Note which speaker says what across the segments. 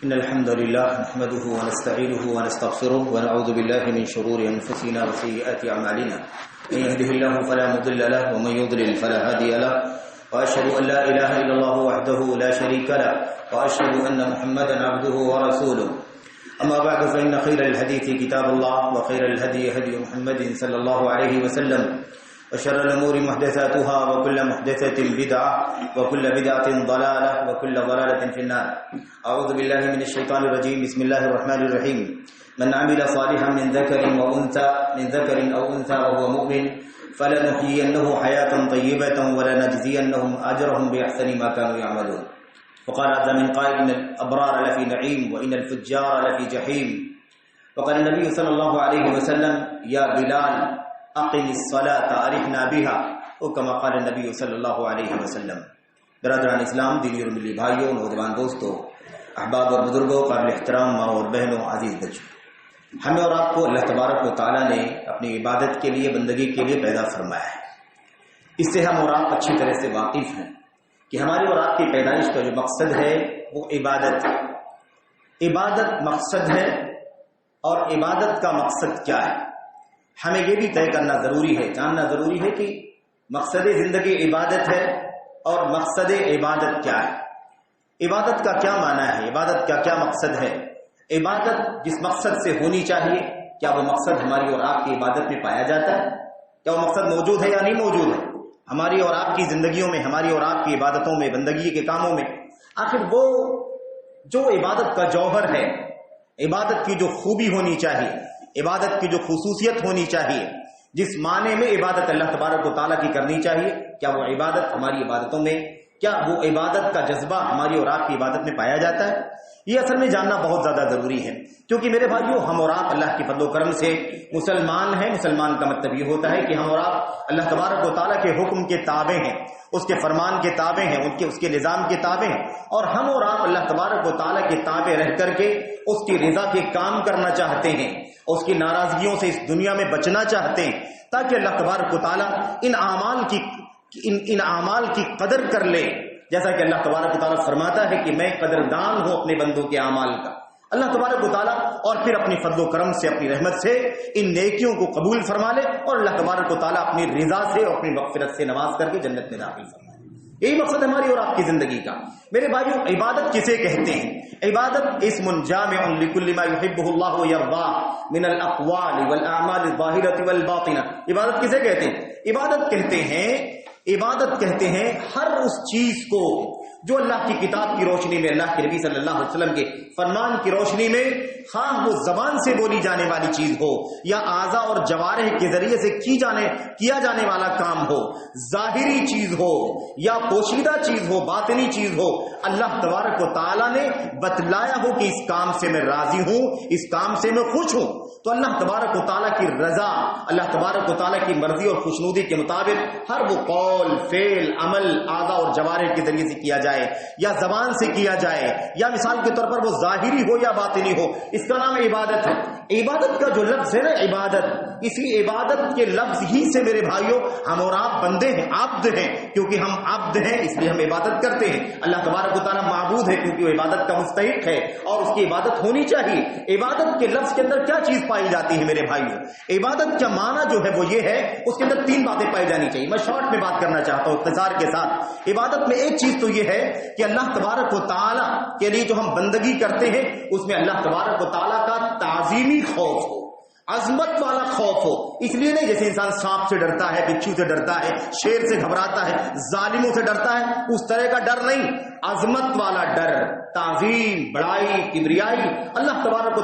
Speaker 1: إن الحمد لله نحمده ونستعينه ونستغفره ونعوذ بالله من شرور أنفسنا وسيئات أعمالنا من يهده الله فلا مضل له ومن يضلل فلا هادي له وأشهد أن لا إله إلا الله وحده لا شريك له وأشهد أن محمدا عبده ورسوله أما بعد فإن خير الحديث كتاب الله وخير الهدي هدي محمد صلى الله عليه وسلم وشر الأمور محدثاتها وكل محدثة بدعة وكل بدعة ضلالة وكل ضلالة في النار. أعوذ بالله من الشيطان الرجيم. بسم الله الرحمن الرحيم. من عمل صالحا من ذكر أو أنثى وهو مؤمن فلنحيينه حياة طيبة ولنجزينهم أجرهم بأحسن ما كانوا يعملون. وقال عز من قائل إن الأبرار لفي نعيم وإن الفجار لفي جحيم. وقال النبي صلى الله عليه وسلم يا بلال اقم الصلاة ارحنا بها وكما قال النبی صلی اللہ علیہ وسلم. برادران اسلام، دینی اور ملی بھائیوں، نوجوان دوستوں، احباب اور بزرگوں، قابل احترام ماں اور بہنوں، عزیز بچوں، ہمیں اور آپ کو اللہ تبارک و تعالیٰ نے اپنی عبادت کے لیے، بندگی کے لیے پیدا فرمایا ہے. اس سے ہم اور آپ اچھی طرح سے واقف ہیں کہ ہماری اور آپ کی پیدائش کا جو مقصد ہے وہ عبادت ہے. عبادت مقصد ہے، اور عبادت کا مقصد کیا ہے ہمیں یہ بھی طے کرنا ضروری ہے، جاننا ضروری ہے کہ مقصد زندگی عبادت ہے اور مقصد عبادت کیا ہے. عبادت کا کیا معنی ہے، عبادت کا کیا مقصد ہے. عبادت جس مقصد سے ہونی چاہیے، کیا وہ مقصد ہماری اور آپ کی عبادت میں پایا جاتا ہے؟ کیا وہ مقصد موجود ہے یا نہیں موجود ہے ہماری اور آپ کی زندگیوں میں، ہماری اور آپ کی عبادتوں میں، بندگی کے کاموں میں؟ آخر وہ جو عبادت کا جوہر ہے، عبادت کی جو خوبی ہونی چاہیے، عبادت کی جو خصوصیت ہونی چاہیے، جس معنی میں عبادت اللہ تبارک و تعالیٰ کی کرنی چاہیے، کیا وہ عبادت ہماری عبادتوں میں، کیا وہ عبادت کا جذبہ ہماری اور آپ کی عبادت میں پایا جاتا ہے؟ یہ اصل میں جاننا بہت زیادہ ضروری ہے، کیونکہ میرے بھائیوں، ہم اور آپ اللہ کے فضل و کرم سے مسلمان ہیں. مسلمان کا مطلب یہ ہوتا ہے کہ ہم اور آپ اللہ تبارک و تعالیٰ کے حکم کے تابع ہیں، اس کے فرمان کے تابع ہیں، اس کے نظام کے تابع ہیں. اور ہم اور آپ اللہ تبارک و تعالیٰ کے تابع رہ کر کے اس کی رضا کے کام کرنا چاہتے ہیں، اس کی ناراضگیوں سے اس دنیا میں بچنا چاہتے ہیں، تاکہ اللہ تبارک و تعالیٰ ان اعمال کی قدر کر لے. جیسا کہ اللہ تبارک و تعالیٰ فرماتا ہے کہ میں قدردان ہوں اپنے بندوں کے اعمال کا. اللہ تبارک و تعالیٰ اور پھر اپنی فضل و کرم سے، اپنی رحمت سے ان نیکیوں کو قبول فرما لے، اور اللہ تبارک و تعالیٰ اپنی رضا سے اور اپنی مغفرت سے نواز کر کے جنت میں داخل فرمائے. یہی مقصد ہماری اور آپ کی زندگی کا. میرے بھائیوں، عبادت کسے کہتے ہیں؟ عبادت اسم جامع لکل ما یحبہ اللہ ویرضاہ من الاقوال والاعمال الظاہرۃ والباطنہ. عبادت کسے کہتے ہیں؟ عبادت کہتے ہیں ہر اس چیز کو جو اللہ کی کتاب کی روشنی میں، اللہ کے نبی صلی اللہ علیہ وسلم کے فرمان کی روشنی میں، خواہ وہ زبان سے بولی جانے والی چیز ہو یا اعضاء اور جوارح کے ذریعے سے کیا جانے والا کام ہو، ظاہری چیز ہو یا پوشیدہ چیز ہو، باطنی چیز ہو، اللہ تبارک و تعالیٰ نے بتلایا ہو کہ اس کام سے میں راضی ہوں، اس کام سے میں خوش ہوں، تو اللہ تبارک و تعالیٰ کی رضا، اللہ تبارک و تعالیٰ کی مرضی اور خوشنودی کے مطابق ہر وہ قول، فعل، عمل اعضاء اور جوارح کے ذریعے سے کیا جائے یا زبان سے کیا جائے، یا مثال کے طور پر وہ ظاہری ہو یا باطنی ہو، اس کا نام عبادت ہے. عبادت کا جو لفظ ہے نا، عبادت، اسی عبادت کے لفظ ہی سے میرے بھائیوں ہم اور آپ بندے ہیں، عبد ہیں. کیونکہ ہم عبد ہیں اس لیے ہم عبادت کرتے ہیں. اللہ تبارک و تعالیٰ معبود ہے کیونکہ وہ عبادت کا مستحق ہے اور اس کی عبادت ہونی چاہیے. عبادت کے لفظ کے اندر کیا چیز پائی جاتی ہے میرے بھائیوں؟ عبادت کا معنی جو ہے وہ یہ ہے، اس کے اندر 3 باتیں پائی جانی چاہیے. میں شارٹ میں بات کرنا چاہتا ہوں اختصار کے ساتھ. عبادت میں ایک چیز تو یہ ہے کہ اللہ تبارک و تعالیٰ کے لیے جو ہم بندگی کرتے ہیں اس میں اللہ تبارک و تعالیٰ کا تعظیمی خوف ہو، عظمت والا خوف ہو. اس لیے نہیں جیسے انسان سانپ سے ڈرتا ہے، بچھو سے ڈرتا ہے، شیر سے گھبراتا ہے، ظالموں سے ڈرتا ہے، اس طرح کا ڈر نہیں، عظمت والا ڈر، تعظیم، بڑائی، کبریائی. اللہ تبارک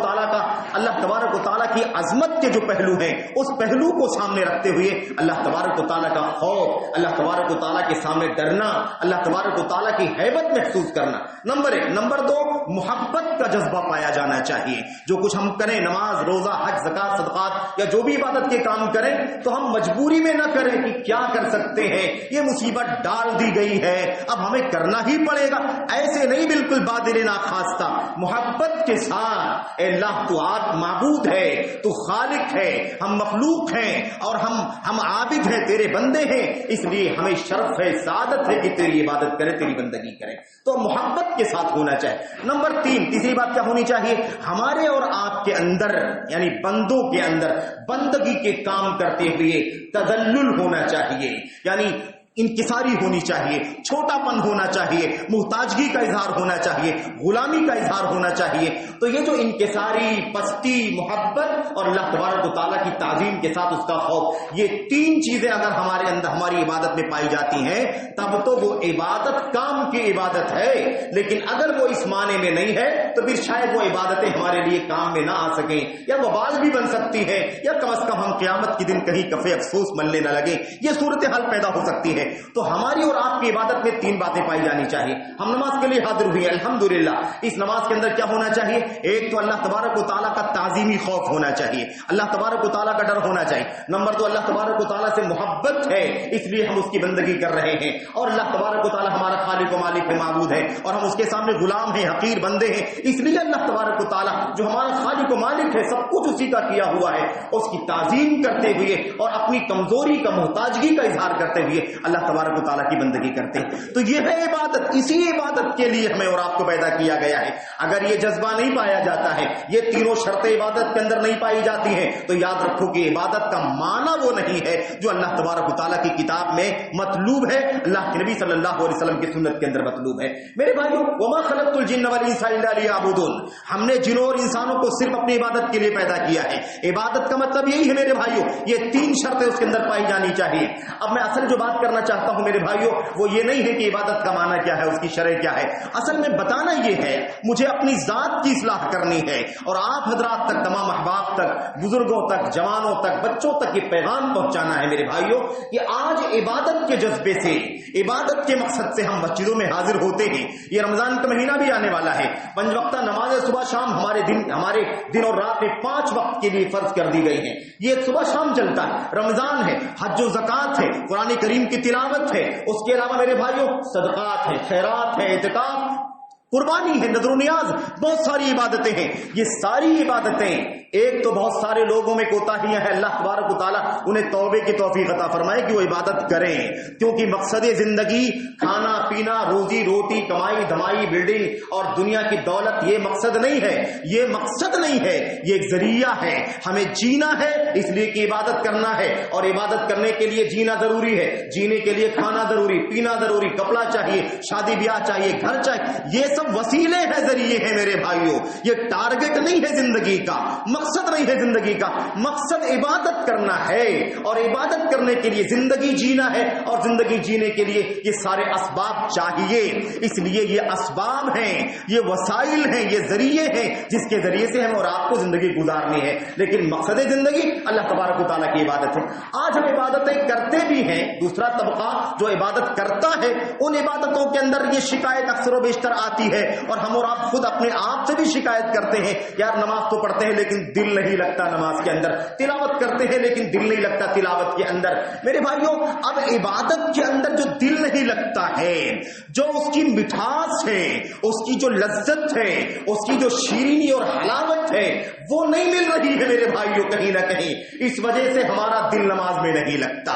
Speaker 1: و تعالیٰ کی عظمت کے جو پہلو ہیں اس پہلو کو سامنے رکھتے ہوئے اللہ تبارک و تعالیٰ کا خوف، اللہ تبارک و تعالیٰ کے سامنے ڈرنا، اللہ تبارک و تعالیٰ کی ہیبت محسوس کرنا، نمبر 1. نمبر 2، محبت کا جذبہ پایا جانا چاہیے. جو کچھ ہم کریں، نماز، روزہ، حج، زکات، صدقات یا جو بھی عبادت کے کام کریں، تو ہم مجبوری میں نہ کریں کہ کیا کر سکتے ہیں، یہ مصیبت ڈال دی گئی ہے اب ہمیں کرنا ہی پڑے گا. ایسے نہیں بالکل بات قادر ناخواستہ محبت کے ساتھ اے اللہ تو آپ معبود ہے، تو خالق ہے، ہم مخلوق ہیں اور ہم عابد ہیں، تیرے بندے ہیں، اس لیے ہمیں شرف ہے، سعادت ہے کہ تیری عبادت کریں، تیری بندگی کریں. تو محبت کے ساتھ ہونا چاہیے. نمبر 3 تیسری بات کیا ہونی چاہیے؟ ہمارے اور آپ کے اندر یعنی بندوں کے اندر بندگی کے کام کرتے ہوئے تذلل ہونا چاہیے، یعنی انکساری ہونی چاہیے، چھوٹا پن ہونا چاہیے، محتاجگی کا اظہار ہونا چاہیے، غلامی کا اظہار ہونا چاہیے. تو یہ جو انکساری، پستی، محبت اور اللہ تبارک و تعالیٰ کی تعظیم کے ساتھ اس کا خوف، یہ 3 چیزیں اگر ہمارے اندر ہماری عبادت میں پائی جاتی ہیں تب تو وہ عبادت کام کی عبادت ہے. لیکن اگر وہ اس معنی میں نہیں ہے تو پھر شاید وہ عبادتیں ہمارے لیے کام میں نہ آ سکیں، یا وبال بھی بن سکتی ہے، یا کم از کم ہم قیامت کے دن کہیں کفے افسوس ملنے نہ لگے. یہ صورتحال پیدا ہو سکتی ہے. تو ہماری اور آپ کی عبادت میں 3 باتیں پائی جانی چاہیے. ہم نماز کے لیے حاضر ہوئے الحمدللہ. اس نماز کے اندر کیا ہونا چاہیے؟ ایک تو اللہ تبارک و تعالیٰ کا تعظیمی خوف ہونا چاہیے، اللہ تبارک و تعالیٰ کا ڈر ہونا چاہیے. نمبر 2 اللہ تبارک و تعالیٰ سے محبت ہے، اس لیے ہم اس کی بندگی کر رہے ہیں، اور اللہ تبارک و تعالیٰ ہمارا خالق و مالک ہے، معبود ہے، اور ہم اس کے سامنے غلام ہیں، حقیر بندے ہیں. اس لیے اللہ تبارک و تعالیٰ جو ہمارا خالق و مالک ہے، سب کچھ اسی کا کیا ہوا ہے، اس کی تعظیم کرتے ہوئے اور اپنی کمزوری کا، محتاجگی کا اظہار کرتے ہوئے اللہ تبارک و تعالیٰ کی بندگی کرتے ہیں. تو یہ ہے عبادت. اسی عبادت کے لیے ہمیں اور آپ کو پیدا کیا گیا ہے. اگر یہ جذبہ نہیں پایا جاتا ہے، یہ تینوں شرطیں عبادت کے اندر نہیں پائی جاتی ہیں، تو یاد رکھو کہ عبادت کا معنی وہ نہیں ہے جو اللہ تبارک و تعالیٰ کی کتاب میں مطلوب ہے، اللہ کے نبی صلی اللہ علیہ وسلم کی سنت کے اندر مطلوب ہے. میرے بھائیوں، وما خلقت الجن والانس الا لیعبدون، ہم نے جنوں اور انسانوں کو صرف اپنی عبادت کے لیے پیدا کیا ہے. عبادت کا مطلب یہی ہے میرے بھائیوں، یہ 3 شرطیں اس کے اندر پائی جانی چاہیے. اب میں اصل جو بات کرنا چاہتا ہوں میرے بھائیوں، وہ یہ نہیں ہے کہ عبادت کا معنی کیا ہے، اس کی شرح کیا ہے. اصل میں بتانا یہ ہے، مجھے اپنی ذات کی اصلاح کرنی ہے، اور آپ حضرات تک، تمام احباب تک، بزرگوں تک، جوانوں تک، بچوں تک یہ پیغام پہنچانا ہے میرے بھائیوں کہ آج عبادت کے جذبے سے، عبادت کے مقصد سے ہم مسجدوں میں حاضر ہوتے ہیں. یہ رمضان کا مہینہ بھی آنے والا ہے. 5 وقتہ نماز صبح شام ہمارے دن اور رات میں 5 وقت کے لیے فرض کر دی گئی ہیں. یہ صبح شام چلتا ہے. رمضان ہے، حج و زکوٰۃ ہے، قرآن کریم کی تلاوت ہے، اس کے علاوہ میرے بھائیوں صدقات ہیں، خیرات ہیں، اعتکاف، قربانی ہے، نذر و نیاز، بہت ساری عبادتیں ہیں. یہ ساری عبادتیں، ایک تو بہت سارے لوگوں میں کوتاہیاں ہیں، اللہ تبارک و تعالیٰ انہیں توبے کی توفیق عطا فرمائے کہ وہ عبادت کریں، کیونکہ مقصد زندگی کھانا پینا، روزی روٹی، کمائی دھمائی، بلڈنگ اور دنیا کی دولت، یہ مقصد نہیں ہے. یہ مقصد نہیں ہے، یہ ایک ذریعہ ہے. ہمیں جینا ہے اس لیے کہ عبادت کرنا ہے، اور عبادت کرنے کے لیے جینا ضروری ہے. جینے کے لیے کھانا ضروری، پینا ضروری، کپڑا چاہیے، شادی بیاہ چاہیے، گھر چاہیے. یہ سب وسیلے ہیں، ذریعے ہیں میرے بھائیوں. یہ ٹارگٹ نہیں ہے زندگی کا، مقصد نہیں ہے زندگی کا. مقصد عبادت کرنا ہے، اور عبادت کرنے کے لیے زندگی جینا ہے، اور زندگی جینے کے لیے یہ سارے اسباب چاہیے. اس لیے یہ اسباب ہیں، یہ وسائل ہیں، یہ ذریعے ہیں جس کے ذریعے سے ہم اور آپ کو زندگی گزارنی ہے. لیکن مقصد زندگی اللہ تبارک و تعالیٰ کی عبادت ہے. آج ہم عبادتیں کرتے بھی ہیں. دوسرا طبقہ جو عبادت کرتا ہے، ان عبادتوں کے اندر یہ شکایت اکثر و بیشتر آتی ہے، اور ہم اور آپ خود اپنے آپ سے بھی شکایت کرتے ہیں، یار نماز تو پڑھتے ہیں لیکن دل نہیں لگتا نماز کے اندر، تلاوت کرتے ہیں لیکن دل نہیں لگتا تلاوت کے اندر. میرے بھائیوں، اب عبادت کے اندر جو دل نہیں لگتا ہے، جو اس کی مٹھاس ہے، اس کی جو لذت ہے، اس کی جو شیرینی اور حلاوت ہے، وہ نہیں مل رہی ہے میرے بھائیوں کہیں نہ کہیں. اس وجہ سے ہمارا دل نماز میں نہیں لگتا.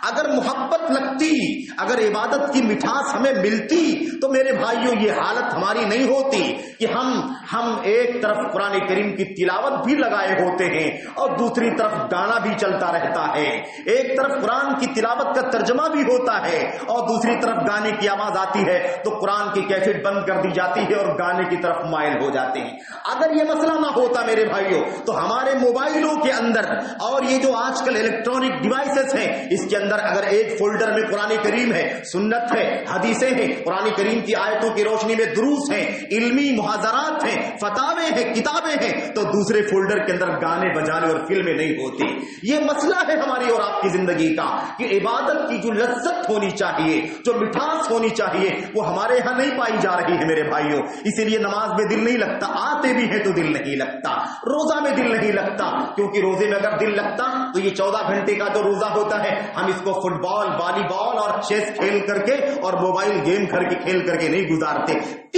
Speaker 1: اگر محبت لگتی، اگر عبادت کی مٹھاس ہمیں ملتی تو میرے بھائیوں یہ حالت ہماری نہیں ہوتی کہ ہم ایک طرف قرآن کریم کی تلاوت بھی لگائے ہوتے ہیں اور دوسری طرف گانا بھی چلتا رہتا ہے. ایک طرف قرآن کی تلاوت کا ترجمہ بھی ہوتا ہے اور دوسری طرف گانے کی آواز آتی ہے تو قرآن کی کیسٹ بند کر دی جاتی ہے اور گانے کی طرف مائل ہو جاتے ہیں. اگر یہ مسئلہ نہ ہوتا میرے بھائیوں تو ہمارے موبائلوں کے اندر اور یہ جو آج کل الیکٹرانک ڈیوائسز ہیں، اس کے اندر اگر ایک فولڈر میں قرآن کریم ہے، سنت ہے، حدیثیں ہیں، قرآن کریم کی آیتوں کی روشنی میں دروس ہیں، علمی محاضرات ہیں، فتاوے ہیں، کتابیں ہیں، تو دوسرے فولڈر کے اندر گانے بجانے اور فلمیں نہیں ہوتی. یہ مسئلہ ہے ہماری اور آپ کی زندگی کا کہ عبادت کی جو لذت ہونی چاہیے، جو مٹھاس ہونی چاہیے، وہ ہمارے ہاں نہیں پائی جا رہی ہے میرے بھائیوں. اسی لیے نماز میں دل نہیں لگتا، آتے بھی ہیں تو دل نہیں لگتا. روزہ میں دل نہیں لگتا، کیونکہ روزے میں اگر دل لگتا تو یہ 14 گھنٹے کا جو روزہ ہوتا ہے ہم اس کو فٹ بال، والی بال اور چیس کھیل کر کے اور موبائل گیم کر کے کھیل کر کے نہیں گزارتے.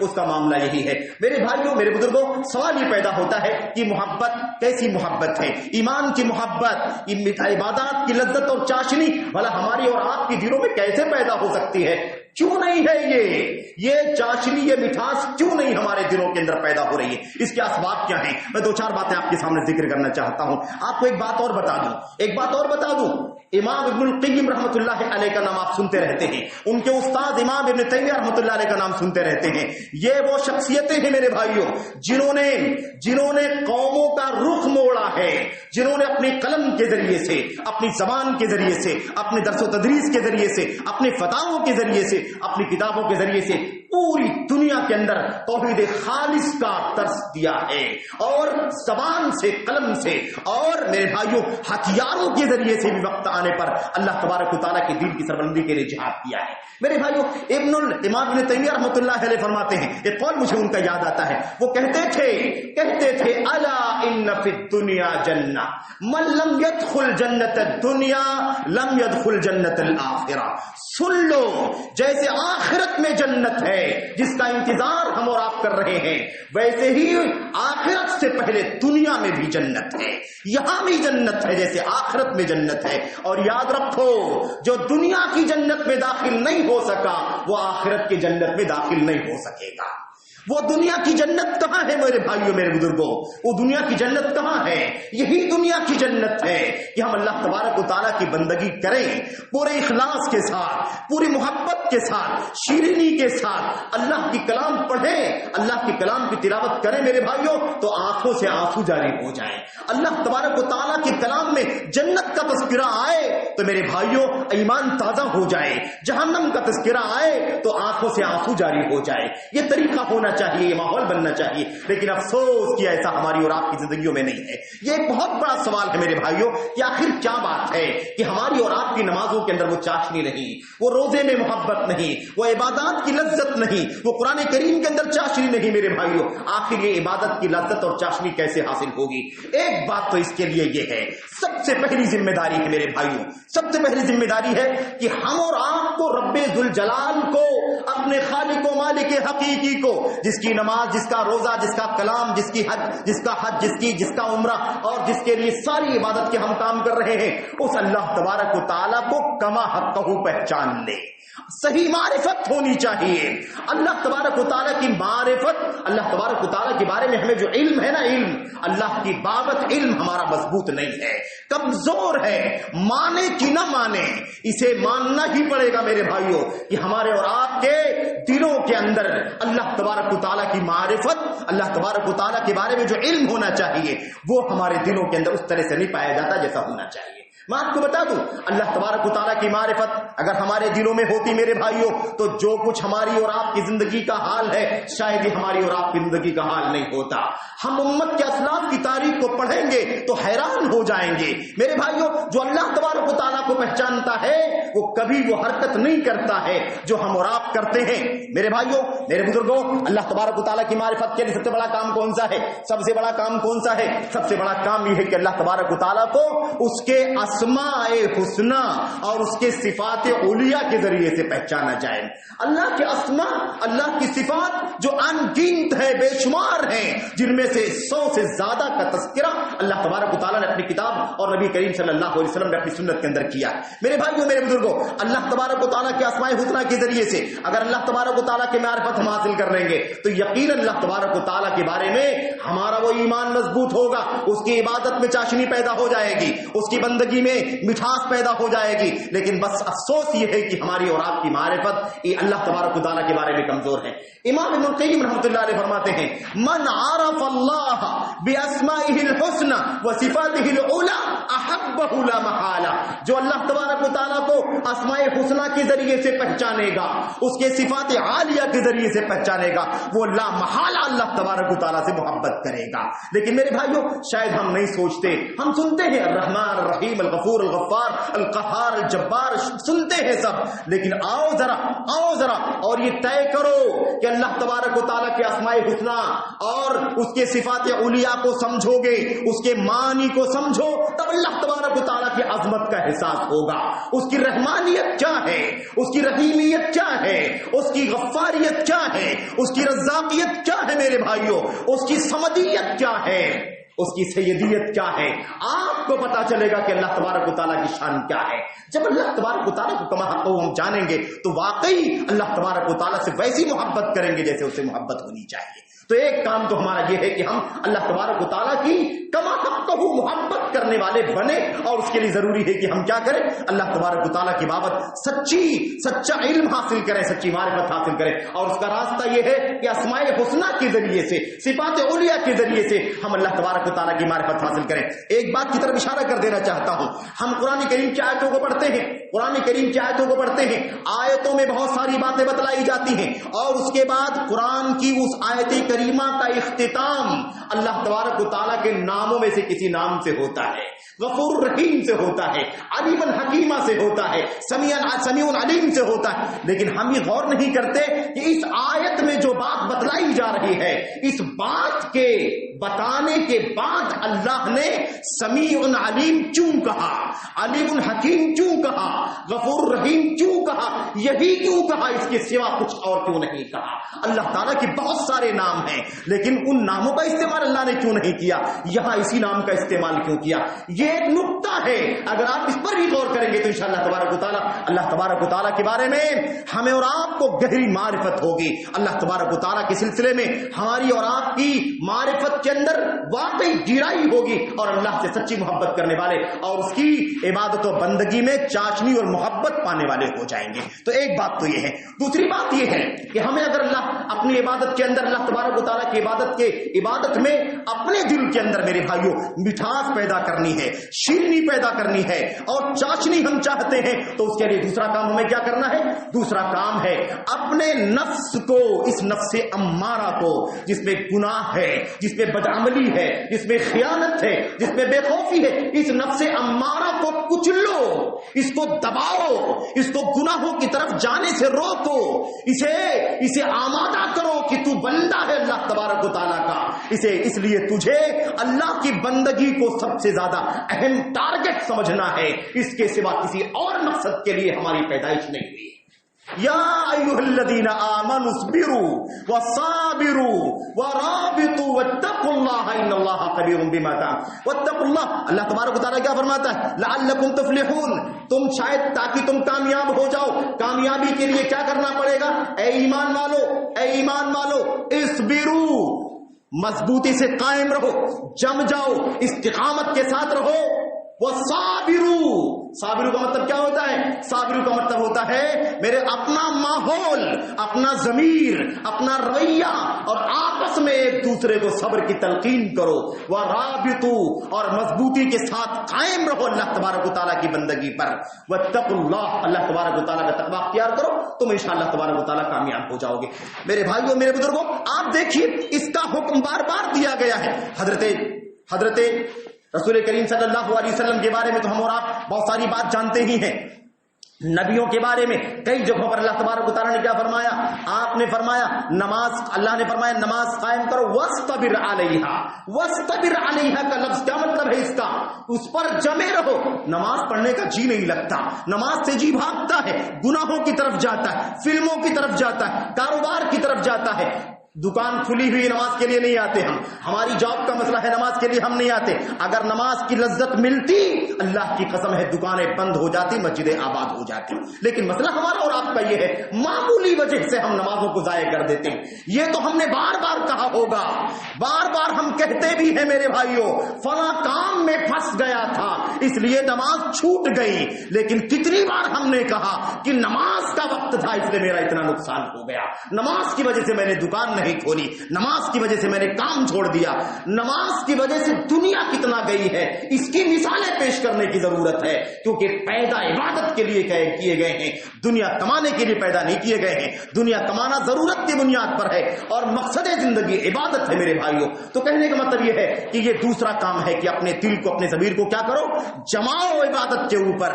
Speaker 1: اس کا معاملہ یہی ہے۔ میرے بھائیوں میرے بزرگوں سوال یہ پیدا ہوتا ہے کہ محبت کیسی محبت ہے؟ ایمان کی محبت، عبادات کی لذت اور چاشنی بھلا ہماری اور آپ کے دلوں میں کیسے پیدا ہو سکتی ہے؟ کیوں نہیں ہے یہ چاشنی، یہ مٹھاس کیوں نہیں ہمارے دلوں کے اندر پیدا ہو رہی ہے؟ اس کے اسباب کیا ہیں؟ میں دو چار باتیں آپ کے سامنے ذکر کرنا چاہتا ہوں۔ آپ کو ایک بات اور بتا دوں، امام ابن القیم رحمۃ اللہ علیہ کا نام آپ سنتے رہتے ہیں، ان کے استاد امام ابن تیمیہ رحمۃ اللہ علیہ کا نام سنتے رہتے ہیں۔ یہ وہ شخصیتیں ہیں میرے بھائیوں جنہوں نے قوموں کا رخ موڑا ہے، جنہوں نے اپنے قلم کے ذریعے سے، اپنی زبان کے ذریعے سے، اپنے درس و تدریس کے ذریعے سے، اپنے فتاووں کے ذریعے سے، اپنی کتابوں کے ذریعے سے پوری دنیا کے اندر توحید خالص کا درس دیا ہے، اور زبان سے، قلم سے، اور میرے بھائیوں ہتھیاروں کے ذریعے سے بھی وقت آنے پر اللہ تبارک و تعالیٰ کے دین کی سربلندی کے لیے جہاد کیا ہے۔ میرے بھائیوں امام ابن تیمیہ رحمۃ اللہ علیہ فرماتے ہیں، ایک قول مجھے ان کا یاد آتا ہے، وہ کہتے تھے الا ان فی الدنیا جنہ من لم يدخل جنت الدنیا لم يدخل جنت الآخرہ۔ سن لو، جیسے آخرت میں جنت ہے جس کا انتظار ہم اور آپ کر رہے ہیں، ویسے ہی آخرت سے پہلے دنیا میں بھی جنت ہے، یہاں بھی جنت ہے جیسے آخرت میں جنت ہے۔ اور یاد رکھو، جو دنیا کی جنت میں داخل نہیں ہو سکا وہ آخرت کی جنت میں داخل نہیں ہو سکے گا۔ وہ دنیا کی جنت کہاں ہے میرے بھائیوں میرے بزرگوں؟ وہ دنیا کی جنت کہاں ہے؟ یہی دنیا کی جنت ہے کہ ہم اللہ تبارک و تعالیٰ کی بندگی کریں، پورے اخلاص کے ساتھ، پوری محبت کے ساتھ، شیرینی کے ساتھ اللہ کی کلام پڑھیں، اللہ کے کلام کی تلاوت کریں میرے بھائیوں، تو آنکھوں سے آنسو جاری ہو جائیں۔ اللہ تبارک و تعالیٰ کے کلام میں جنت کا تذکرہ آئے تو میرے بھائیوں ایمان تازہ ہو جائے، جہنم کا تذکرہ آئے تو آنکھوں سے آنسو جاری ہو جائے۔ یہ طریقہ ہونا چاہیے، یہ ماحول بننا چاہیے، لیکن افسوس کہ ایسا ہماری اور آپ کی زندگیوں میں نہیں ہے۔ یہ ایک بہت بڑا سوال ہے میرے بھائیوں کہ آخر کیا بات ہے کہ ہماری اور آپ کی نمازوں کے اندر وہ چاشنی نہیں، وہ روزے میں محبت نہیں، وہ عبادات کی لذت نہیں، وہ قرآن کریم کے اندر چاشنی نہیں میرے بھائیوں۔ آخر یہ عبادت کی لذت اور چاشنی کیسے حاصل ہوگی؟ ایک بات تو اس کے لیے یہ ہے، سب سے پہلی ذمہ داری ہے میرے بھائیوں، سب سے پہلی ذمہ داری ہے کہ ہم اور آپ کو رب ذوالجلال کو، اپنے خالق و مالک حقیقی کو، جس کی نماز، جس کا روزہ، جس کا کلام، جس کا حج، جس کا عمرہ، اور جس کے لیے ساری عبادت کے ہم کام کر رہے ہیں، اس اللہ تبارک و تعالیٰ کو کما حقہ پہچان لے۔ صحیح معرفت ہونی چاہیے اللہ تبارک و تعالیٰ کی معرفت، اللہ تبارک و تعالیٰ کے بارے میں ہمیں جو علم ہے نا، علم اللہ کی بابت علم ہمارا مضبوط نہیں ہے، کمزور ہے، مانے کہ نہ مانے اسے ماننا ہی پڑے گا میرے بھائیوں کہ ہمارے اور آپ کے دلوں کے اندر اللہ تبارک و تعالیٰ کی معرفت، اللہ تبارک و تعالیٰ کے بارے میں جو علم ہونا چاہیے وہ ہمارے دلوں کے اندر اس طرح سے نہیں پایا جاتا جیسا ہونا چاہیے۔ میں آپ کو بتا دوں، اللہ تبارک و تعالیٰ کی معرفت اگر ہمارے دلوں میں ہوتی میرے بھائیوں تو جو کچھ ہماری اور آپ کی زندگی کا حال ہے شاید ہی ہماری اور آپ کی زندگی کا حال نہیں ہوتا۔ ہم امت کے اسلاف کی تاریخ کو پڑھیں گے تو حیران ہو جائیں گے میرے بھائیوں۔ جو اللہ تبارک و تعالیٰ کو پہچانتا ہے وہ کبھی وہ حرکت نہیں کرتا ہے جو ہم اور آپ کرتے ہیں میرے بھائیوں میرے بزرگوں۔ اللہ تبارک و تعالیٰ کی معرفت کے لیے سب سے بڑا کام کون سا ہے؟ سب سے بڑا کام کون سا ہے؟ سب سے بڑا کام یہ ہے کہ اللہ تبارک و تعالیٰ کو اس کے اسماء حسنہ اور اس کے صفات اولیاء کے ذریعے سے پہچانا جائے۔ اللہ کے اسماء، اللہ کی صفات جو ان گنت ہے، بے شمار ہیں، جن میں سے 100 سے زیادہ کا تذکرہ اللہ تبارک و تعالیٰ نے اپنی کتاب اور نبی کریم صلی اللہ علیہ وسلم نے اپنی سنت کے اندر کیا میرے بھائیوں میرے بزرگوں۔ اللہ تبارک و تعالیٰ کے اسماء حسنہ کے ذریعے سے اگر اللہ تبارک و تعالیٰ کے معرفت ہم حاصل کر لیں گے تو یقیناً اللہ تبارک و تعالیٰ کے بارے میں ہمارا وہ ایمان مضبوط ہوگا، اس کی عبادت میں چاشنی پیدا ہو جائے گی، اس کی بندگی میں مٹھاس پیدا ہو جائے گی۔ لیکن بس افسوس یہ ہے کہ ہماری اور آپ کی معرفت یہ اللہ تبارک و تعالیٰ کے بارے میں کمزور ہے۔ امام ابن القیم رحمۃ اللہ علیہ فرماتے ہیں من عرف اللہ باسمائہ الحسنى وصفاتہ العلی احبہ لا محالہ، جو اللہ تبارک و تعالیٰ کو اسماء حسنہ کے ذریعے سے پہچانے گا، اس کے صفات عالیہ کے ذریعے سے پہچانے گا، وہ لا محالہ اللہ تبارک و تعالیٰ سے محبت کرے گا۔ لیکن میرے بھائیوں شاید ہم نہیں سوچتے، ہم سنتے ہیں الرحمن الرحیم الغفور الغفار القہار الجبار، سنتے ہیں سب، لیکن آؤ ذرا اور یہ طے کرو کہ اللہ تبارک و تعالیٰ کے اسماء حسنہ اور اس کے صفات علیہ کو سمجھو گے، اس کے معنی کو سمجھو، تب اللہ تبارک و تعالیٰ کی عظمت کا احساس ہوگا، اس کی رحمانیت کیا ہے، اس کی رحیمیت کیا ہے، اس کی غفاریت کیا ہے، اس کی رزاقیت کیا ہے میرے بھائیوں، اس کی صمدیت کیا ہے، اس کی سیدیت کیا ہے، آپ کو پتا چلے گا کہ اللہ تبارک و تعالیٰ کی شان کیا ہے۔ جب اللہ تبارک و تعالیٰ کو کما حق ہم جانیں گے تو واقعی اللہ تبارک و تعالیٰ سے ویسی محبت کریں گے جیسے اسے محبت ہونی چاہیے۔ تو ایک کام تو ہمارا یہ ہے کہ ہم اللہ تبارک و تعالیٰ کی کما حق محبت کرنے والے بنے، اور اس کے لیے ضروری ہے کہ ہم کیا کریں، اللہ تبارک و تعالیٰ کی بابت سچا علم حاصل کریں، سچی معرفت حاصل کریں، اور اس کا راستہ یہ ہے کہ اسماء الحسنی کے ذریعے سے، صفات علیٰ کے ذریعے سے ہم اللہ تبارک و تعالیٰ کی معرفت حاصل کریں۔ ایک بات کی طرف اشارہ کر دینا چاہتا ہوں، ہم قرآن کریم کی آیتوں کو پڑھتے ہیں، قرآن کریم کی آیتوں کو پڑھتے ہیں، آیتوں میں بہت ساری باتیں بتلائی جاتی ہیں، اور اس کے بعد قرآن کی اس آیت کریمہ کا اختتام اللہ تبارک و تعالیٰ کے ناموں میں سے کسی نام سے ہوتا ہے، غفور رحیم سے ہوتا ہے، علیم حکیمہ سے ہوتا ہے، سمیع علیم سے ہوتا ہے، لیکن ہم یہ غور نہیں کرتے کہ اس آیت میں جو بات بتلائی جا رہی ہے، اس بات کے بتانے کے بعد اللہ نے سمیع علیم کیوں کہا، علیم حکیم کیوں کہا، غفور رحیم کیوں کہا، یہی کیوں کہا، اس کے سوا کچھ اور کیوں نہیں کہا۔ اللہ تعالیٰ کے بہت سارے نام ہیں، لیکن ان ناموں کا استعمال اللہ نے کیوں نہیں کیا، یہاں اسی نام کا استعمال کیوں کیا، یہ ایک نقطہ ہے۔ اگر آپ اس پر بھی غور کریں گے تو انشاءاللہ تبارک و تعالیٰ، اللہ تبارک و تعالیٰ کے بارے میں ہمیں اور آپ کو گہری معرفت ہوگی۔ اللہ تبارک و تعالیٰ کے سلسلے میں ہماری اور آپ کی معرفت کے اندر واقعی گہرائی ہوگی، اور اللہ سے سچی محبت کرنے والے اور اس کی عبادت و بندگی میں چاشنی اور محبت پانے والے ہو جائیں گے۔ تو ایک بات تو یہ ہے۔ دوسری بات یہ ہے کہ ہمیں اگر اللہ اپنی عبادت کے اندر، اللہ تبارک و تعالیٰ کی عبادت میں اپنے دل کے اندر میرے بھائیوں مٹھاس پیدا کرنی ہے، شیرینی پیدا کرنی ہے، اور چاشنی ہم چاہتے ہیں، تو اس کے لیے دوسرا کام ہمیں کیا کرنا ہے؟ دوسرا کام ہے اپنے نفس کو، اس نفس امارہ کو جس میں گناہ ہے، جس میں بدعملی ہے، جس میں خیانت ہے، جس میں بے خوفی ہے، اس نفس امارہ کو کچلو، اس کو دباؤ، اس کو گناہوں کی طرف جانے سے روکو، اسے آمادہ کرو کہ تو بندہ ہے اللہ تبارک و تعالیٰ کا۔ اس لیے تجھے اللہ کی بندگی کو سب سے زیادہ اہم ٹارگٹ سمجھنا ہے، اس کے سوا کسی اور مقصد کے لیے ہماری پیدائش نہیں ہوئی۔ یا ایھا الذین آمنوا اصبروا وصابروا ورابطوا واتقوا اللہ ان اللہ خبیر بما تعملون۔ واتقوا اللہ، اللہ تبارک و تعالیٰ کیا فرماتا ہے؟ لعلکم تفلحون، تم شاید تاکہ تم کامیاب ہو جاؤ۔ کامیابی کے لیے کیا کرنا پڑے گا؟ اے ایمان والو اصبروا، مضبوطی سے قائم رہو، جم جاؤ، استقامت کے ساتھ رہو۔ وصابروا، صابرو کا مطلب کیا ہوتا ہے؟ صابرو کا مطلب ہوتا ہے میرے اپنا ماحول، اپنا ضمیر، اپنا رویہ، اور آپس میں ایک دوسرے کو صبر کی تلقین کرو۔ ورابطوا، اور مضبوطی کے ساتھ قائم رہو اللہ تبارک و تعالیٰ کی بندگی پر۔ واتقوا اللہ، اللہ تبارک و تعالیٰ کا تقویٰ اختیار کرو، تم انشاءاللہ تبارک و تعالیٰ کامیاب ہو جاؤ گے۔ میرے بھائیوں، میرے بزرگوں، آپ دیکھیے اس کا حکم بار بار دیا گیا ہے۔ حضرت رسول کریم صلی اللہ علیہ وسلم کے بارے میں تو ہم اور آپ بہت ساری بات جانتے ہی ہیں۔ نبیوں کے بارے میں کئی جگہوں پر اللہ تبارک و تعالیٰ نے کیا فرمایا؟ آپ نے فرمایا اللہ نے فرمایا نماز قائم کرو، وَاسْتَبِرْ عَلَيْهَا۔ وَاسْتَبِرْ عَلَيْهَا کا لفظ کیا مطلب ہے اس کا؟ اس پر جمے رہو۔ نماز پڑھنے کا جی نہیں لگتا، نماز سے جی بھاگتا ہے، گناہوں کی طرف جاتا ہے، فلموں کی طرف جاتا ہے، کاروبار کی طرف جاتا ہے۔ دکان کھلی ہوئی نماز کے لیے نہیں آتے ہم، ہماری جاب کا مسئلہ ہے نماز کے لیے ہم نہیں آتے۔ اگر نماز کی لذت ملتی، اللہ کی قسم ہے دکانیں بند ہو جاتی، مسجدیں آباد ہو جاتی، لیکن مسئلہ ہمارا اور آپ کا یہ ہے معمولی وجہ سے ہم نمازوں کو ضائع کر دیتے ہیں۔ یہ تو ہم نے بار بار کہا ہوگا، بار بار ہم کہتے بھی ہیں میرے بھائیوں، فلاں کام میں پھنس گیا تھا اس لیے نماز چھوٹ گئی، لیکن کتنی بار ہم نے کہا کہ نماز کا وقت تھا اس لیے میرا اتنا نقصان ہو گیا، نماز کی وجہ سے میں نے دکان نہیں کھولی، نماز کی وجہ سے میں نے کام چھوڑ دیا، نماز کی وجہ سے دنیا کتنا گئی ہے، اس کی مثالیں پیش کرنے کی ضرورت ہے، کیونکہ پیدا عبادت کے لیے کیے گئے ہیں، دنیا کمانے کے لیے پیدا نہیں کیے گئے ہیں۔ دنیا کمانا ضرورت کی بنیاد پر ہے اور مقصد زندگی عبادت ہے میرے بھائیوں۔ تو کہنے کا مطلب یہ ہے کہ یہ دوسرا کام ہے کہ اپنے دل کو، اپنے ضمیر کو کیا کرو؟ جماؤ عبادت کے اوپر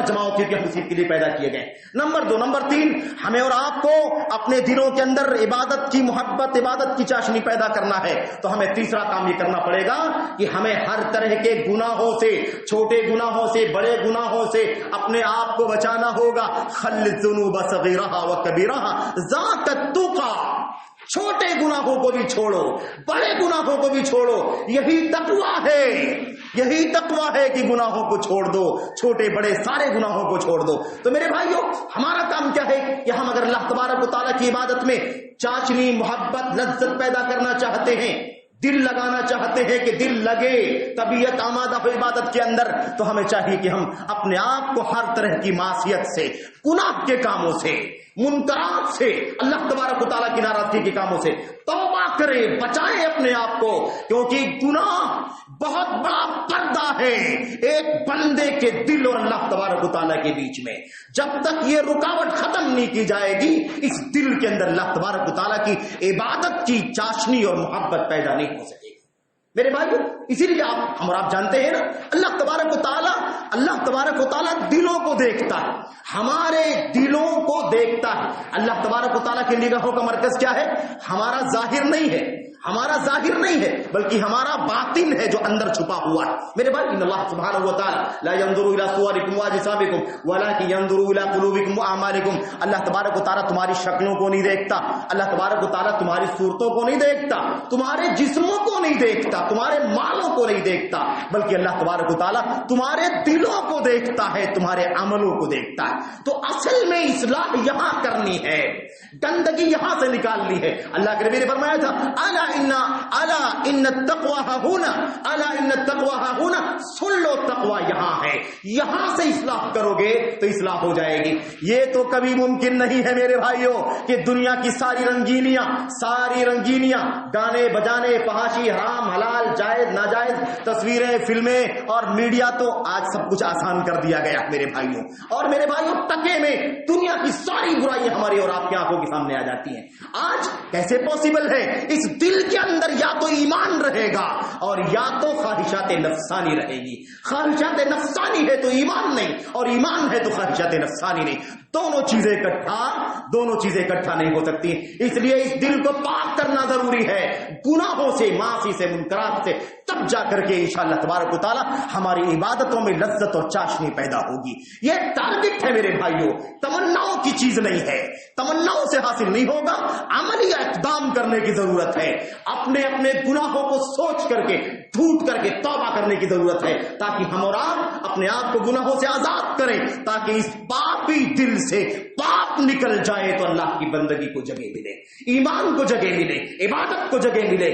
Speaker 1: جماؤ، کیونکہ ہم اسی کے لیے پیدا کیے گئے۔ نمبر 2، نمبر 3، ہمیں اور آپ کو اپنے دلوں کے اندر عبادت عبادت کی محبت، عبادت کی چاشنی پیدا کرنا ہے تو ہمیں تیسرا کام یہ کرنا پڑے گا کہ ہمیں ہر طرح کے گناہوں سے، چھوٹے گناہوں سے، بڑے گناہوں سے اپنے آپ کو بچانا ہوگا. خلّ الذنوب صغیرہا وکبیرہا ذاک التقیٰ. چھوٹے گناہوں کو بھی چھوڑو، بڑے گناہوں کو بھی چھوڑو. یہی تقویٰ ہے، یہی تقویٰ ہے کہ گناہوں کو چھوڑ دو، چھوٹے بڑے سارے گناہوں کو چھوڑ دو. تو میرے بھائیوں، ہمارا کام کیا ہے کہ ہم اگر اللہ تبارک و تعالیٰ کی عبادت میں چاشنی، محبت، لذت پیدا کرنا چاہتے ہیں، دل لگانا چاہتے ہیں کہ دل لگے، طبیعت آمادہ ہو عبادت کے اندر، تو ہمیں چاہیے کہ ہم اپنے آپ کو ہر طرح کی معصیت سے، گناہ کے کاموں سے، منکرات سے، اللہ تبارک و تعالیٰ کی ناراضگی کے کاموں سے توبہ کریں، بچائیں اپنے آپ کو. کیونکہ گناہ بہت بڑا پردہ ہے ایک بندے کے دل اور اللہ تبارک و تعالیٰ کے بیچ میں. جب تک یہ رکاوٹ ختم نہیں کی جائے گی، اس دل کے اندر اللہ تبارک و تعالیٰ کی عبادت کی چاشنی اور محبت پیدا نہیں ہو سکے گی. میرے بھائیوں، اسی لیے آپ جانتے ہیں نا، اللہ تبارک و تعالیٰ دلوں کو دیکھتا ہے، ہمارے دلوں کو دیکھتا ہے. اللہ تبارک و تعالیٰ کی نگاہوں کا مرکز کیا ہے؟ ہمارا ظاہر نہیں ہے، ہمارا ظاہر نہیں ہے، بلکہ ہمارا باطن ہے جو اندر چھپا ہوا ہے. میرے بھائی، ان اللہ سبحانہ و تعالیٰ لا ينظر الى صوركم واجسامكم ولكن ينظر الى قلوبكم واعمالكم. اللہ تبارک و تعالیٰ تمہاری شکلوں کو نہیں دیکھتا، اللہ تبارک و تعالیٰ تمہاری صورتوں کو نہیں دیکھتا، تمہارے جسموں کو نہیں دیکھتا، تمہارے مالوں کو نہیں دیکھتا، بلکہ اللہ تبارک و تعالیٰ تمہارے دلوں کو دیکھتا ہے، تمہارے عملوں کو دیکھتا ہے. تو اصل میں اصلاح یہاں کرنی ہے، گندگی یہاں سے نکالنی ہے. اللہ کے نبی نے فرمایا تھا، الا ان التقوى هنا، الا ان التقوى هنا. سن لو، تقوی یہاں ہے. یہاں سے اصلاح کرو گے تو اصلاح ہو جائے گی. یہ تو کبھی ممکن نہیں ہے میرے بھائیوں کہ دنیا کی ساری رنگینیاں، گانے بجانے، فحاشی، حرام حلال، جائز ناجائز، تصویریں، فلمیں اور میڈیا، تو آج سب کچھ آسان کر دیا گیا میرے بھائیوں. اور میرے بھائیوں، ٹکے میں دنیا کی ساری برائیاں ہماری اور آپ کی آنکھوں کے سامنے آ جاتی ہیں. آج کیسے پاسبل ہے؟ اس دل کے اندر یا تو ایمان رہے گا اور یا تو خواہشات نفسانی رہے گی. خواہشات نفسانی ہے تو ایمان نہیں، اور ایمان ہے تو خواہشات نفسانی نہیں. دونوں چیزیں اکٹھا نہیں ہو سکتی. اس لیے اس دل کو پاک کرنا ضروری ہے گناہوں سے، معاصی سے، منکرات سے. تب جا کر کے انشاءاللہ تبارک و تعالیٰ ہماری عبادتوں میں لذت اور چاشنی پیدا ہوگی. یہ ٹارگٹ ہے میرے بھائیوں، تمناؤں کی چیز نہیں ہے. تمناؤں سے حاصل نہیں ہوگا، عملی اقدام کرنے کی ضرورت ہے. اپنے گناہوں کو سوچ کر کے، ڈھونڈ کر کے توبہ کرنے کی ضرورت ہے، تاکہ ہم اور آپ اپنے آپ کو گناہوں سے آزاد کریں، تاکہ اس پاپی دل سے پاپ نکل جائے تو اللہ کی بندگی کو جگہ ملے، ایمان کو جگہ ملے، عبادت کو جگہ ملے،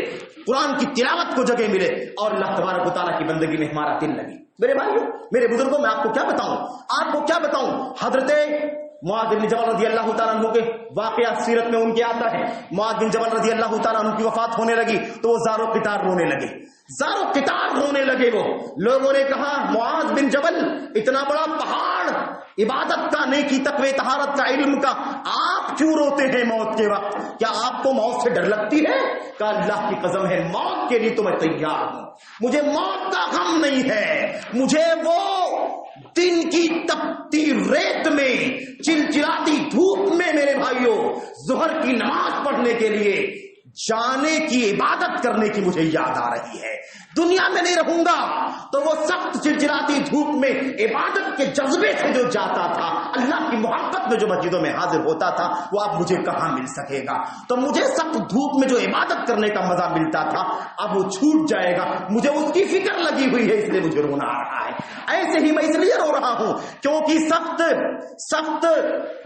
Speaker 1: قرآن کی تلاوت کو جگہ ملے، اور اللہ تبارک و تعالیٰ کی بندگی میں ہمارا دل لگے. میرے بھائیوں، میرے بزرگوں، میں آپ کو کیا بتاؤں. حضرت معاذ بن جبل رضی اللہ تعالیٰ عنہ کے واقعہ سیرت میں ان کے آتا ہے. معاذ بن جبل رضی اللہ تعالیٰ عنہ کی وفات ہونے لگی تو وہ زار و قطار رونے لگے. وہ لوگوں نے کہا، معاذ بن جبل، اتنا بڑا پہاڑ عبادت کا، نیکی، تقوی، طہارت کا، علم کا، آپ کیوں روتے ہیں موت کے وقت؟ کیا آپ کو موت سے ڈر لگتی ہے؟ کہ اللہ کی قسم ہے، موت کے لیے تو میں تیار ہوں، مجھے موت کا غم نہیں ہے. مجھے وہ دن کی تپتی ریت میں، چلچلاتی دھوپ میں میرے بھائیوں، ظہر کی نماز پڑھنے کے لیے جانے کی، عبادت کرنے کی مجھے یاد آ رہی ہے. دنیا میں نہیں رہوں گا تو وہ سخت چلچلاتی دھوپ میں عبادت کے جذبے سے جو جاتا تھا، اللہ کی محبت میں جو مسجدوں میں حاضر ہوتا تھا، وہ اب مجھے کہاں مل سکے گا. تو مجھے سخت دھوپ میں جو عبادت کرنے کا مزہ ملتا تھا، اب وہ چھوٹ جائے گا. مجھے اس کی فکر لگی ہوئی ہے، اس لیے مجھے رونا آ رہا ہے. ایسے ہی میں اس لیے رو رہا ہوں کیونکہ سخت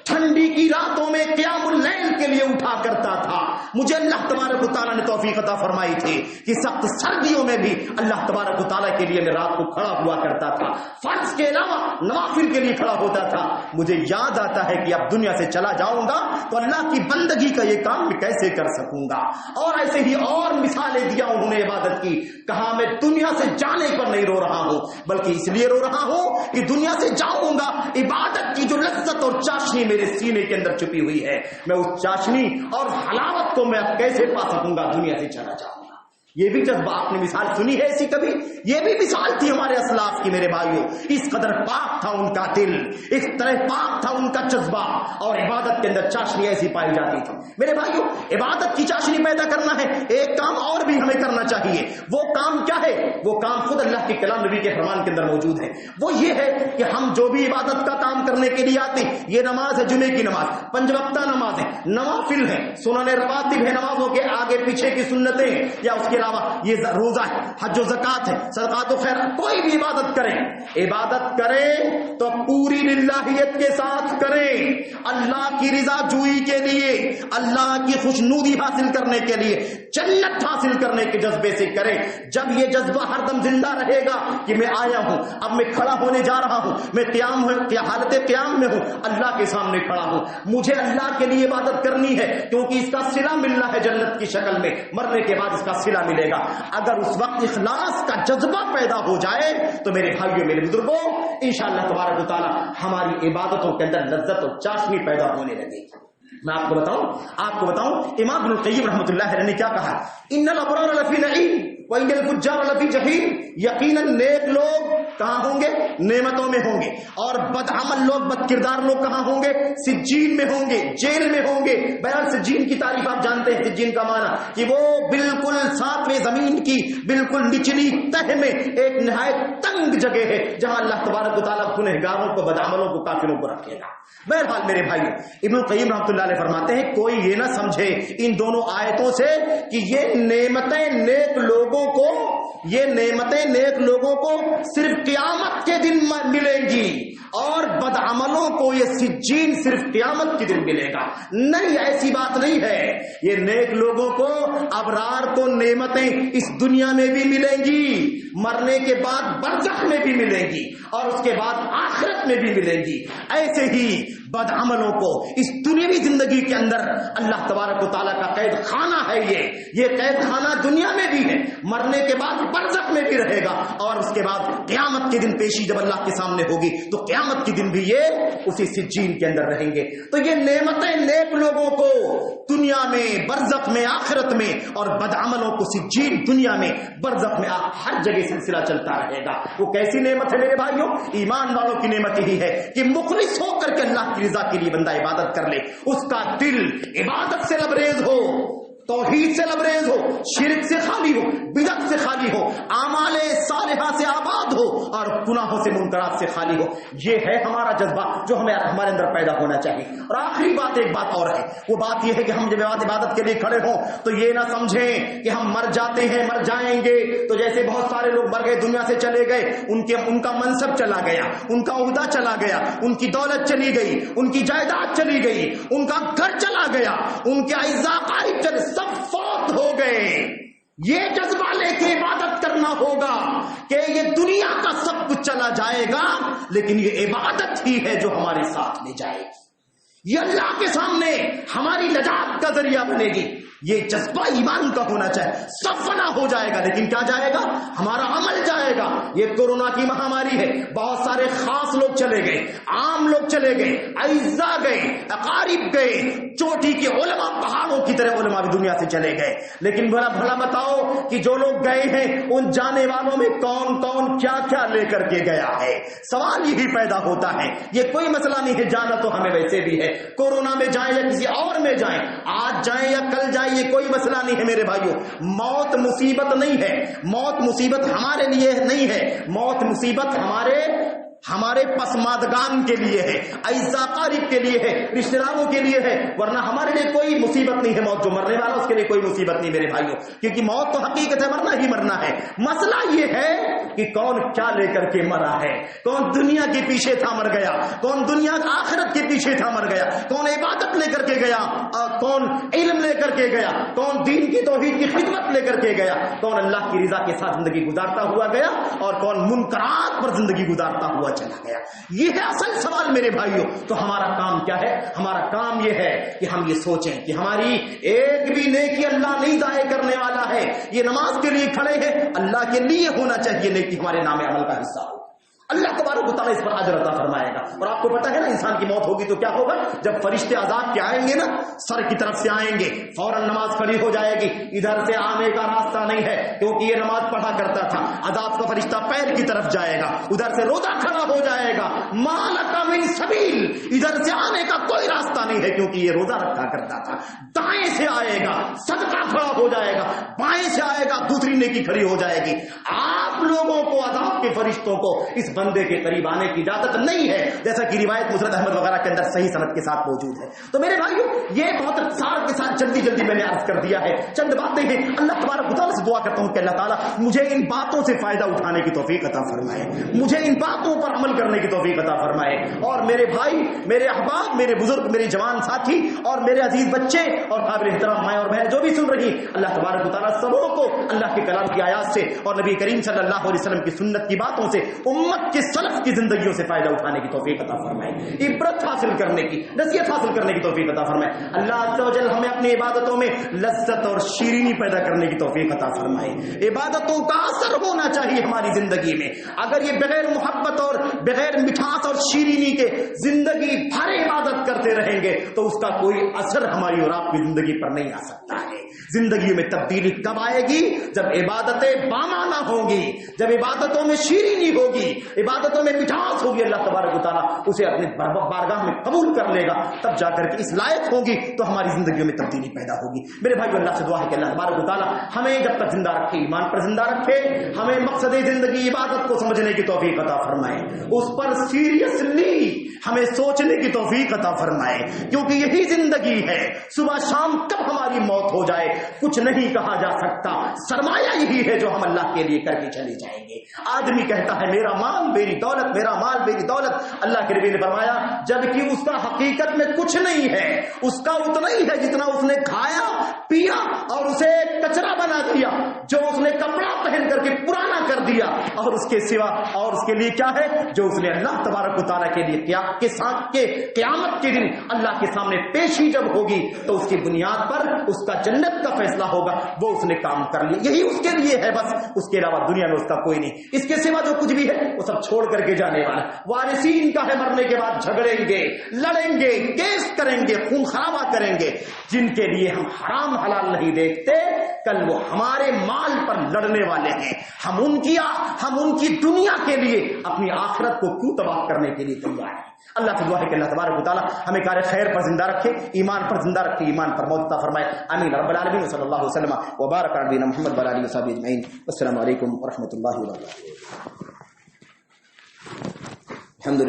Speaker 1: ٹھنڈی کی راتوں میں قیام اللیل کے لیے اٹھا کرتا تھا. مجھے اللہ تبارک و تعالیٰ نے توفیق عطا فرمائی تھی کہ سخت سردیوں میں بھی اللہ تبارک و تعالیٰ کے لیے میں رات کو کھڑا ہوا کرتا تھا، فرض کے علاوہ نوافل کے لیے کھڑا ہوتا تھا. مجھے یاد آتا ہے کہ اب دنیا سے چلا جاؤں گا تو اللہ کی بندگی کا یہ کام میں کیسے کر سکوں گا. اور ایسے ہی اور مثالیں دیا انہوں نے عبادت کی. کہا میں دنیا سے جانے پر نہیں رو رہا ہوں، بلکہ اس لیے رو رہا ہوں کہ دنیا سے جاؤں گا، عبادت کی جو لذت اور چاشنی میرے سینے کے اندر چھپی ہوئی ہے، میں اس چاشنی اور حلاوت کو میں اب کیسے پا سکوں گا؟ دنیا سے چلا جاؤں گا. یہ بھی جذبہ آپ نے مثال سنی ہے ایسی کبھی؟ یہ بھی مثال تھی ہمارے اسلاف کی میرے بھائیوں. اس قدر پاک تھا ان کا دل، اس طرح پاک تھا ان کا جذبہ، اور عبادت کے اندر چاشنی ایسی پائی جاتی تھی. میرے بھائیوں، عبادت کی چاشنی پیدا کرنا ہے، ایک کام اور بھی ہمیں کرنا چاہیے. وہ کام کیا ہے؟ وہ کام خود اللہ کے کلام نبی کے فرمان کے اندر موجود ہے. وہ یہ ہے کہ ہم جو بھی عبادت کا کام کرنے کے لیے آتے ہیں، یہ نماز ہے، جمعے کی نماز، 5 وقتہ نماز ہے، نوافل ہے، سنن رواتب ہے، نمازوں کے آگے پیچھے کی سنتیں، یا اس کے علاوہ یہ روزہ ہے، حج و زکات ہے، صدقات و خیر، کوئی بھی عبادت کریں تو پوری للہیت کے ساتھ کریں، اللہ کی رضا جوئی کے لیے، اللہ کی خوشنودی حاصل کرنے کے لیے، جنت حاصل کرنے کے جذبے سے کریں. جب یہ جذبہ ہر دم زندہ رہے گا کہ میں آیا ہوں، اب میں کھڑا ہونے جا رہا ہوں، میں حالت قیام میں ہوں، اللہ کے سامنے کھڑا ہوں، مجھے اللہ کے لیے عبادت کرنی ہے کیونکہ اس کا صلہ ملنا ہے جنت کی شکل میں، مرنے کے بعد اس کا صلہ ملے گا. اگر اس وقت اخلاص کا جذبہ پیدا ہو جائے تو میرے بھائیوں، میرے بزرگوں، انشاءاللہ تبارک و تعالی ہماری عبادتوں کے اندر لذت اور چاشنی پیدا ہونے لگے گی. میں آپ کو بتاؤں امام ابن القیم رحمۃ اللہ علیہ نے کیا کہا؟ ان الابرار لفی نعیم وان الفجار لفی جحیم. یقیناً نیک لوگ کہاں ہوں گے؟ نعمتوں میں ہوں گے. اور بدعمل لوگ، بد کردار لوگ کہاں ہوں گے؟ سجین میں ہوں گے، جیل میں ہوں گے. بہرحال سجین کی تعریف آپ جانتے ہیں، سجین کا معنی کہ وہ بالکل ساتویں زمین کی بالکل نچلی تہ میں ایک نہایت تنگ جگہ ہے جہاں اللہ تبارک و تعالیٰ گنہگاروں کو، بدعملوں کو، کافروں کو رکھے گا. بہرحال میرے بھائیوں، ابن القیم رحمۃ اللہ علیہ فرماتے ہیں کوئی یہ نہ سمجھے ان دونوں آیتوں سے کہ یہ نعمتیں نیک لوگوں کو صرف قیامت کے دن ملیں گی اور بدعملوں کو یہ سجین صرف قیامت کے دن ملے گا. نہیں، ایسی بات نہیں ہے. یہ نیک لوگوں کو، ابرار کو نعمتیں اس دنیا میں بھی ملیں گی، مرنے کے بعد برزخ میں بھی ملیں گی، اور اس کے بعد آخرت میں بھی ملیں گی. ایسے ہی بدعملوں کو اس دنیاوی زندگی کے اندر اللہ تبارک و تعالیٰ کا قید خانہ ہے. یہ قید خانہ دنیا میں بھی ہے، مرنے کے بعد برزخ میں بھی رہے گا، اور اس کے بعد قیامت کے دن پیشی جب اللہ کے سامنے ہوگی تو قیامت کے دن بھی یہ اسی سجین کے اندر رہیں گے. تو یہ نعمتیں نیک لوگوں کو دنیا میں، برزخ میں، آخرت میں، اور بدعملوں کو سجین دنیا میں، برزخ میں، ہر جگہ سلسلہ چلتا رہے گا. وہ کیسی نعمت ہے میرے بھائیوں؟ ایمان والوں کی نعمت یہی ہے کہ مخلص ہو کر کے اللہ کی رضا کے لیے بندہ عبادت کر لے، اس کا دل عبادت سے لبریز ہو، توحید سے لبریز ہو، شرک سے خالی ہو، بدعت سے خالی ہو، اعمال صالحہ سے آباد ہو، اور گناہوں سے، منکرات سے خالی ہو. یہ ہے ہمارا جذبہ جو ہمارے اندر پیدا ہونا چاہیے. اور آخری بات، ایک بات اور ہے، وہ بات یہ ہے کہ ہم جب عبادت کے لیے کھڑے ہوں تو یہ نہ سمجھیں کہ ہم مر جاتے ہیں، مر جائیں گے تو جیسے بہت سارے لوگ مر گئے، دنیا سے چلے گئے، ان کا منصب چلا گیا، ان کا عہدہ چلا گیا، ان کی دولت چلی گئی، ان کی جائیداد چلی گئی، ان کا گھر چلا گیا، ان کے اعزاء قریب چلے، سب فوت ہو گئے. یہ جذبہ لے کے عبادت کرنا ہوگا کہ یہ دنیا کا سب کچھ چلا جائے گا لیکن یہ عبادت ہی ہے جو ہمارے ساتھ لے جائے گی، یہ اللہ کے سامنے ہماری نجات کا ذریعہ بنے گی. یہ جذبہ ایمان کا ہونا چاہیے. سب فنا ہو جائے گا لیکن کیا جائے گا؟ ہمارا عمل جائے گا. یہ کورونا کی مہاماری ہے، بہت سارے خاص لوگ چلے گئے، عام لوگ چلے گئے، اعزاء گئے، اقارب گئے، چوٹی کے علماء، پہاڑوں کی طرح علماء بھی دنیا سے چلے گئے. لیکن بھلا بتاؤ کہ جو لوگ گئے ہیں ان جانے والوں میں کون کون کیا کیا لے کر کے گیا ہے؟ سوال یہی پیدا ہوتا ہے. یہ کوئی مسئلہ نہیں ہے، جانا تو ہمیں ویسے بھی ہے، کورونا میں جائیں یا کسی اور میں جائیں، آج جائیں یا کل جائیں، یہ کوئی مسئلہ نہیں ہے میرے بھائیوں. موت مصیبت نہیں ہے، موت مصیبت ہمارے لیے نہیں ہے، موت مصیبت ہمارے پسماندگان کے لیے ہے، اعزاء قریب کے لیے ہے، رشتہ داروں کے لیے ہے، ورنہ ہمارے لیے کوئی مصیبت نہیں ہے. موت جو مرنے والا اس کے لیے کوئی مصیبت نہیں میرے بھائیوں، کیونکہ موت تو حقیقت ہے، مرنا ہی مرنا ہے. مسئلہ یہ ہے کہ کون کیا لے کر کے مرا ہے، کون دنیا کے پیچھے تھا مر گیا، کون دنیا آخرت کے پیچھے تھا مر گیا، کون عبادت لے کر کے گیا، کون علم لے کر کے گیا، کون دین کی توحید کی خدمت لے کر کے گیا، کون اللہ کی رضا کے ساتھ زندگی گزارتا ہوا گیا، اور کون منکرات پر زندگی گزارتا ہوا چلا گیا. یہ ہے اصل سوال میرے بھائیوں. تو ہمارا کام کیا ہے؟ ہمارا کام یہ ہے کہ ہم یہ سوچیں کہ ہماری ایک بھی نیکی اللہ نہیں ضائع کرنے والا ہے. یہ نماز کے لیے کھڑے ہیں، اللہ کے لیے ہونا چاہیے نیکی ہمارے نام عمل کا حصہ ہو.
Speaker 2: اللہ تبارک و تعالیٰ اس پر اجر عطا فرمائے گا. اور آپ کو پتا ہے نا انسان کی موت ہوگی تو کیا ہوگا؟ جب فرشتے عذاب کے آئیں گے نا، سر کی طرف سے آئیں گے، فوراً نماز کھڑی ہو جائے گی. ادھر سے آنے کا راستہ نہیں ہے کیونکہ یہ نماز پڑھا کرتا تھا. عذاب کا فرشتہ پیر کی طرف جائے گا، ادھر سے روزہ کھڑا ہو جائے گا. مالک من سبیل، ادھر سے آنے کا کوئی راستہ نہیں ہے کیونکہ یہ روزہ رکھا کرتا تھا. دائیں سے آئے گا، صدقہ کھڑا ہو جائے گا. بائیں سے آئے گا، دوسری نیکی کھڑی ہو جائے گی. آپ لوگوں کو عذاب کے فرشتوں کو اس بندے کے قریب آنے کی اجازت نہیں ہے، جیسا کہ روایت مسند احمد وغیرہ کے اندر صحیح سند کے ساتھ موجود ہے. تو میرے بھائیو، یہ بہت اختصار کے ساتھ جلدی میں نے عرض کر دیا ہے. چند باتیں ہیں. اللہ تبارک و تعالیٰ سے دعا کرتا ہوں کہ اللہ تعالیٰ مجھے ان باتوں سے فائدہ اٹھانے کی توفیق عطا فرمائے، مجھے ان باتوں پر عمل کرنے کی توفیق عطا فرمائے. اور میرے بھائی، میرے احباب، میرے بزرگ، میرے جوان ساتھی اور میرے عزیز بچے اور قابل احترام مائیں اور بہن جو بھی سن رہی، اللہ تبارک و تعالیٰ سبوں کو اللہ کے کلام کی آیات سے اور نبی کریم صلی اللہ علیہ وسلم کی سنت کی باتوں سے، امت کے سلف کی زندگیوں سے فائدہ اٹھانے کی توفیق عطا فرمائے، عبرت حاصل کرنے کی، نصیحت حاصل کرنے کی توفیق عطا فرمائے. اللہ عز و جل ہمیں اپنی عبادتوں میں لذت اور شیرینی پیدا کرنے کی توفیق عطا فرمائے. عبادتوں کا اثر ہونا چاہیے ہماری زندگی میں. اگر یہ بغیر محبت اور بغیر مٹھاس اور شیرینی کے زندگی بھر عبادت کرتے رہیں گے تو اس کا کوئی اثر ہماری اور آپ کی زندگی پر نہیں آ سکتا ہے. زندگی میں تبدیلی کب آئے گی؟ جب عبادتیں بامانہ ہوں گی، جب عبادتوں میں شیرینی ہوگی، عبادتوں میں مٹھاس ہوگی. اللہ تبارک و تعالیٰ اسے اپنے بارگاہ میں قبول کر لے گا. تب جا کر کے اس لائق ہوگی تو ہماری زندگیوں میں تبدیلی پیدا ہوگی. میرے بھائی، اللہ سے دعا ہے کہ اللہ تبارک و تعالیٰ ہمیں جب تک زندہ رکھے، ایمان پر زندہ رکھے، ہمیں مقصد زندگی عبادت کو سمجھنے کی توفیق عطا فرمائے، اس پر سیریسلی ہمیں سوچنے کی توفیق عطا فرمائے. کیونکہ یہی زندگی ہے. صبح شام کب ہماری موت ہو جائے کچھ نہیں کہا جا سکتا. سرمایہ یہی ہے جو ہم اللہ کے لیے کر کے چلے جائیں گے. آدمی کہتا ہے میرا مال میری دولت، میرا مال میری دولت. اللہ کے نبی نے فرمایا جبکہ اس کا حقیقت میں کچھ نہیں ہے، اس کا اتنا ہی ہے جتنا اس نے کھایا پیا اور اسے کچرا بنا دیا، جو اس نے کپڑا پہن کر کے پرانا کر دیا، اور اس کے سوا اور اس کے لیے کیا ہے جو اس نے اللہ تبارک و تعالیٰ کے لیے قیامت کے دن اللہ کے سامنے پیشی جب ہوگی تو اس کی بنیاد پر اس کا جنت کا فیصلہ ہوگا. وہ اس نے کام کر لیا، یہی اس کے لیے ہے بس. اس کے علاوہ دنیا میں اس کا کوئی نہیں. اس کے سوا جو کچھ بھی ہے وہ سب چھوڑ کر کے جانے والا. وارثین کا ہے، مرنے کے بعد جھگڑیں گے، لڑیں گے، کیس کریں گے، خون خرابہ کریں گے. جن کے لیے ہم حرام حلال نہیں دیکھتے کل وہ ہمارے مال پر لڑنے والے ہیں. ہم ان کی دنیا کے لیے اپنی آخرت کو کیوں تباہ کرنے کے لیے تیار ہیں. اللہ سے دعا ہے کہ اللہ تبارک و تعالیٰ ہمیں کار خیر پر زندہ رکھے، ایمان پر زندہ رکھے، ایمان پر موت عطا فرمائے. آمین رب العالمین. صلی اللہ علیہ وسلم وبارک علی نبینا محمد وعلی آلہ وصحبہ اجمعین. السلام علیکم ورحمۃ اللہ وبرکاتہ. الحمد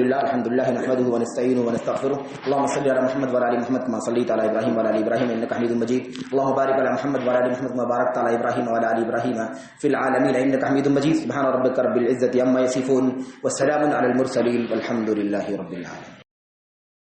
Speaker 2: لله نحمده ونستعينه ونستغفره. اللهم صل على محمد وعلى ال محمد كما صليت على ابراهيم وعلى ال ابراهيم انك حميد مجيد. اللهم بارك على محمد وعلى ال محمد كما باركت على ابراهيم وعلى ال ابراهيم في العالمين انك حميد مجيد. سبحان ربك رب العزة عما يصفون والسلام على المرسلين والحمد لله رب العالمين.